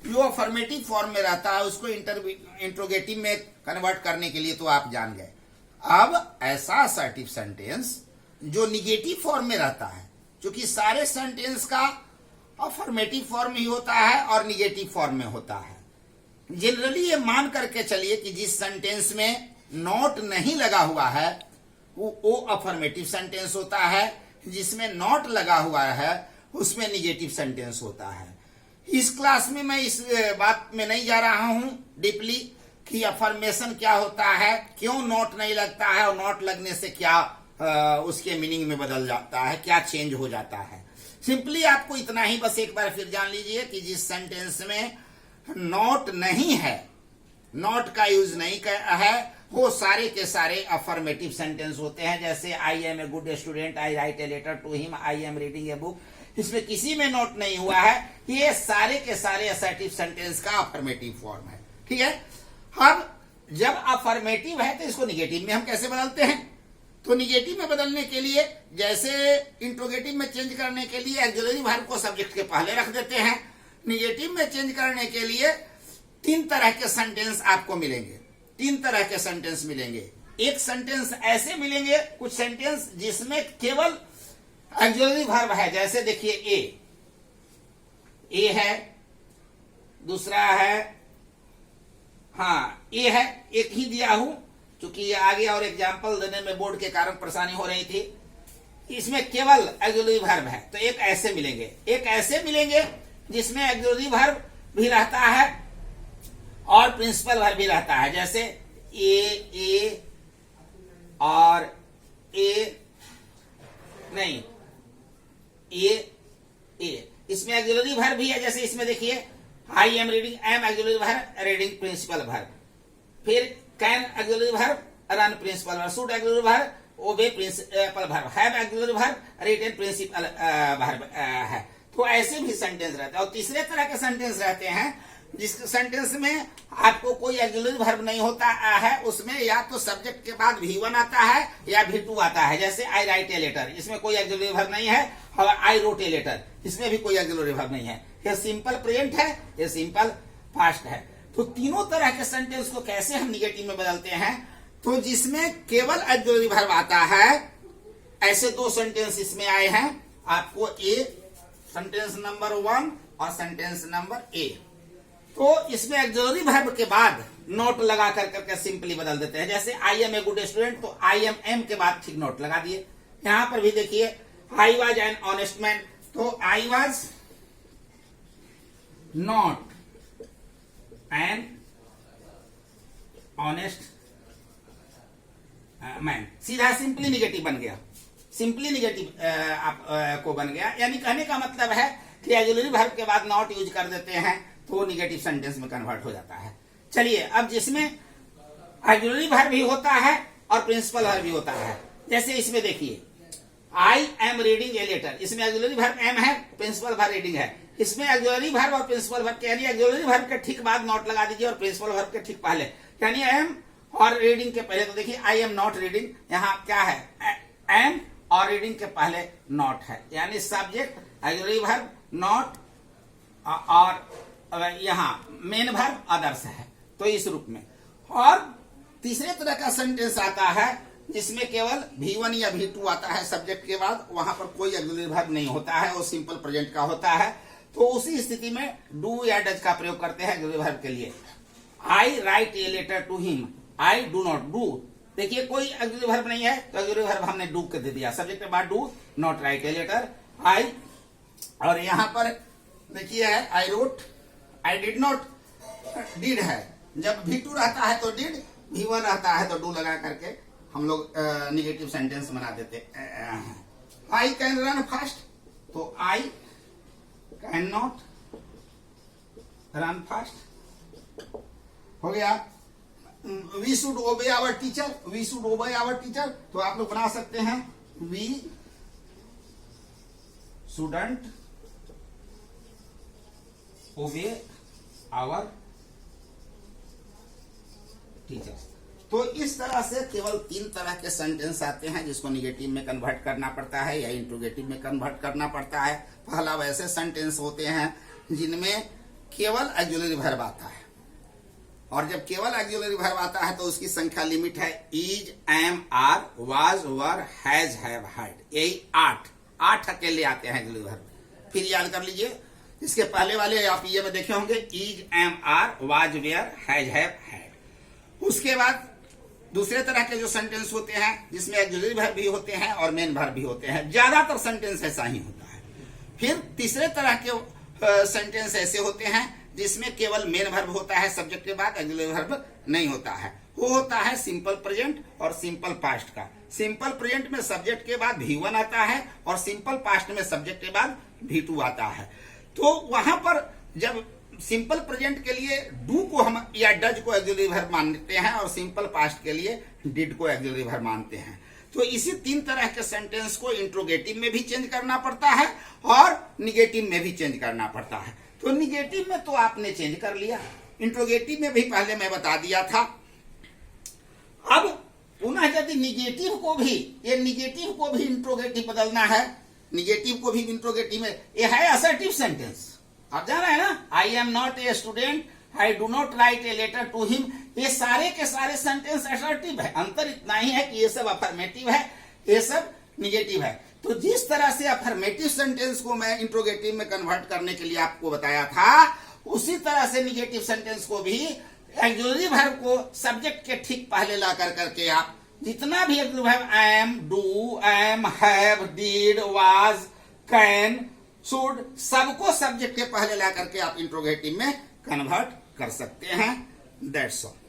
जो affirmative form में रहता है उसको इंट्रोगेटिव में कन्वर्ट करने के लिए तो आप जान गए। अब ऐसा असर्टिव सेंटेंस जो निगेटिव फॉर्म में रहता है, क्योंकि सारे सेंटेंस का अफर्मेटिव फॉर्म ही होता है और निगेटिव फॉर्म में होता है। जनरली ये मान करके चलिए कि जिस सेंटेंस में नॉट नहीं लगा हुआ है वो अफर्मेटिव सेंटेंस होता है, जिसमें नॉट लगा हुआ है उसमें निगेटिव सेंटेंस होता है। इस क्लास में मैं इस बात में नहीं जा रहा हूं डीपली कि अफर्मेशन क्या होता है, क्यों नॉट नहीं लगता है और नॉट लगने से क्या उसके मीनिंग में बदल जाता है, क्या चेंज हो जाता है। सिंपली आपको इतना ही बस एक बार फिर जान लीजिए कि जिस सेंटेंस में नॉट नहीं है, नॉट का यूज नहीं है, वो सारे के सारे अफर्मेटिव सेंटेंस होते हैं। जैसे I am a good student, I write a letter to him, I am reading a book, इसमें किसी में नोट नहीं हुआ है, ये सारे के सारे असर्टिव सेंटेंस का अफर्मेटिव फॉर्म है। ठीक है। अब जब अफर्मेटिव है तो इसको निगेटिव में हम कैसे बदलते हैं? तो निगेटिव में बदलने के लिए जैसे इंट्रोगेटिव में चेंज करने के लिए ऑक्सिलरी वर्ब को सब्जेक्ट के पहले रख देते हैं, निगेटिव में चेंज करने के लिए तीन तरह के सेंटेंस आपको मिलेंगे। तीन तरह के सेंटेंस मिलेंगे। एक सेंटेंस ऐसे मिलेंगे, कुछ सेंटेंस जिसमें केवल ऑक्सिलरी वर्ब है। जैसे देखिए ए है, दूसरा है, हाँ ए है, एक ही दिया हूं क्योंकि ये आगे और एग्जाम्पल देने में बोर्ड के कारण परेशानी हो रही थी। इसमें केवल ऑक्सिलरी वर्ब है, तो एक ऐसे मिलेंगे। एक ऐसे मिलेंगे जिसमें ऑक्सिलरी वर्ब भी रहता है और प्रिंसिपल वर्ब भी रहता है। जैसे ए और ए नहीं, ए इसमें ऑक्सिलरी वर्ब भी है। जैसे इसमें देखिए I am reading, am auxiliary verb, reading principal verb. फिर can auxiliary verb, run principal verb, should auxiliary verb, obey principal verb, have auxiliary verb, written principal verb है। तो ऐसे भी सेंटेंस रहते हैं। और तीसरे तरह के सेंटेंस रहते हैं जिस सेंटेंस में आपको कोई ऑक्सिलरी वर्ब नहीं होता है, उसमें या तो सब्जेक्ट के बाद V1 आता है या V2 आता है। जैसे आई राइट ए लेटर, इसमें कोई ऑक्सिलरी वर्ब नहीं है, और आई रोट ए लेटर, इसमें भी कोई ऑक्सिलरी वर्ब नहीं है। ये सिंपल प्रेजेंट है, ये सिंपल पास्ट है। तो तीनों तरह के सेंटेंस को कैसे हम निगेटिव में बदलते हैं? तो जिसमें केवल ऑक्सिलरी वर्ब आता है, ऐसे दो सेंटेंस इसमें आए हैं। आपको ए सेंटेंस नंबर 1 और सेंटेंस नंबर ए। तो इसमें ऑक्सिलरी वर्ब के बाद नोट लगा करके सिंपली बदल देते हैं। जैसे I am a good student, तो आई एम के बाद ठीक नोट लगा दिए। यहां पर भी देखिए I was an honest man, तो I was not an honest man, सीधा सिंपली निगेटिव बन गया। सिंपली निगेटिव को बन गया। यानी कहने का मतलब है कि ऑक्सिलरी वर्ब के बाद नॉट यूज कर देते हैं तो वो निगेटिव सेंटेंस में कन्वर्ट हो जाता है। चलिए, अब जिसमें ऑक्सिलरी वर्ब भी होता है और प्रिंसिपल वर्ब भी होता है, जैसे इसमें देखिए I am reading a letter, इसमें ऑक्सिलरी वर्ब एम है, प्रिंसिपल वर्ब रीडिंग है। इसमें ऑक्सिलरी वर्ब और प्रिंसिपल वर्ब के, यानी ऑक्सिलरी वर्ब के ठीक बाद नॉट लगा दीजिए और प्रिंसिपल वर्ब के ठीक पहले, यानी एम और रीडिंग के पहले। तो देखिए आई एम नॉट रीडिंग, यहाँ क्या है, एम और रीडिंग के पहले नॉट है, यानी सब्जेक्ट ऑक्सिलरी वर्ब नॉट और यहाँ मेन वर्ब अदर्स है। तो इस रूप में। और तीसरे तरह का सेंटेंस आता है जिसमें केवल V1 या V2 आता है सब्जेक्ट के बाद, वहां पर कोई ऑक्सिलरी वर्ब नहीं होता है, वो सिंपल प्रेजेंट का होता है। तो उसी स्थिति में डू या डज का प्रयोग करते हैं ऑक्सिलरी वर्ब के लिए। I write a letter to him, I do not do, देखिए कोई ऑक्सिलरी वर्ब नहीं है तो ऑक्सिलरी वर्ब हमने डू कर दे दिया, सब्जेक्ट के बाद do not write a letter I. और यहां पर देखिए है I wrote, I did not, did है। जब V2 रहता है तो डिड, V1 रहता है तो डू लगा करके हम लोग निगेटिव सेंटेंस बना देते हैं। आई कैन रन फास्ट, तो I can not run fast हो गया। We should obey our teacher, we should obey our teacher, तो आप लोग बना सकते हैं we shouldn't obey our teacher. तो इस तरह से केवल तीन तरह के सेंटेंस आते हैं जिसको निगेटिव में कन्वर्ट करना पड़ता है या इंट्रोगेटिव में कन्वर्ट करना पड़ता है। पहला वैसे सेंटेंस होते हैं जिनमें केवल ऑक्सिलरी वर्ब आता है, और जब केवल ऑक्सिलरी वर्ब आता है तो उसकी संख्या लिमिट है is, am, are, was, were, has, have, had, यही 8 अकेले आते हैं ऑक्सिलरी वर्ब। फिर याद कर लीजिए, इसके पहले वाले आप ये में देखे होंगे is, am, are, was, were, has, have, had. उसके बाद दूसरे तरह के जो सेंटेंस होते हैं जिसमें ऑक्सिलरी वर्ब भी होते हैं और मेन वर्ब भी होते हैं, ज्यादातर सेंटेंस ऐसा ही होता है। फिर तीसरे तरह के सेंटेंस ऐसे होते हैं जिसमें केवल मेन वर्ब होता है, सब्जेक्ट के बाद ऑक्सिलरी वर्ब नहीं होता है। वो होता है सिंपल प्रेजेंट और सिंपल पास्ट का। सिंपल प्रेजेंट में सब्जेक्ट के बाद V1 आता है और सिंपल पास्ट में सब्जेक्ट के बाद V2 आता है। तो वहां पर जब सिंपल प्रेजेंट के लिए डू को हम या डज को ऑक्सिलरी वर्ब मानते हैं और सिंपल पास्ट के लिए डिड को ऑक्सिलरी वर्ब मानते हैं। तो इसी 3 तरह के सेंटेंस को इंट्रोगेटिव में भी चेंज करना पड़ता है और निगेटिव में भी चेंज करना पड़ता है। तो निगेटिव में तो आपने चेंज कर लिया, इंट्रोगेटिव में भी पहले मैं बता दिया था। अब पुनः यदि निगेटिव को भी इंट्रोगेटिव बदलना है, निगेटिव को भी इंट्रोगेटिव में, ये है असर्टिव सेंटेंस, आप जान रहे हैं ना, I am not a student, I do not write a letter to him, ये सारे के सारे सेंटेंस असर्टिव है। अंतर इतना ही है कि ये सब अफर्मेटिव है, ये सब निगेटिव है। तो जिस तरह से अफर्मेटिव सेंटेंस को मैं इंट्रोगेटिव में कन्वर्ट करने के लिए आपको बताया था, उसी तरह से निगेटिव सेंटेंस को भी ऑक्सिलरी वर्ब को सब्जेक्ट के ठीक पहले ला करके आप जितना भी auxiliary verb am, do, am, have, did, was, can, should, सबको सब्जेक्ट के पहले ला करके आप इंट्रोगेटिव में कन्वर्ट कर सकते हैं। That's all.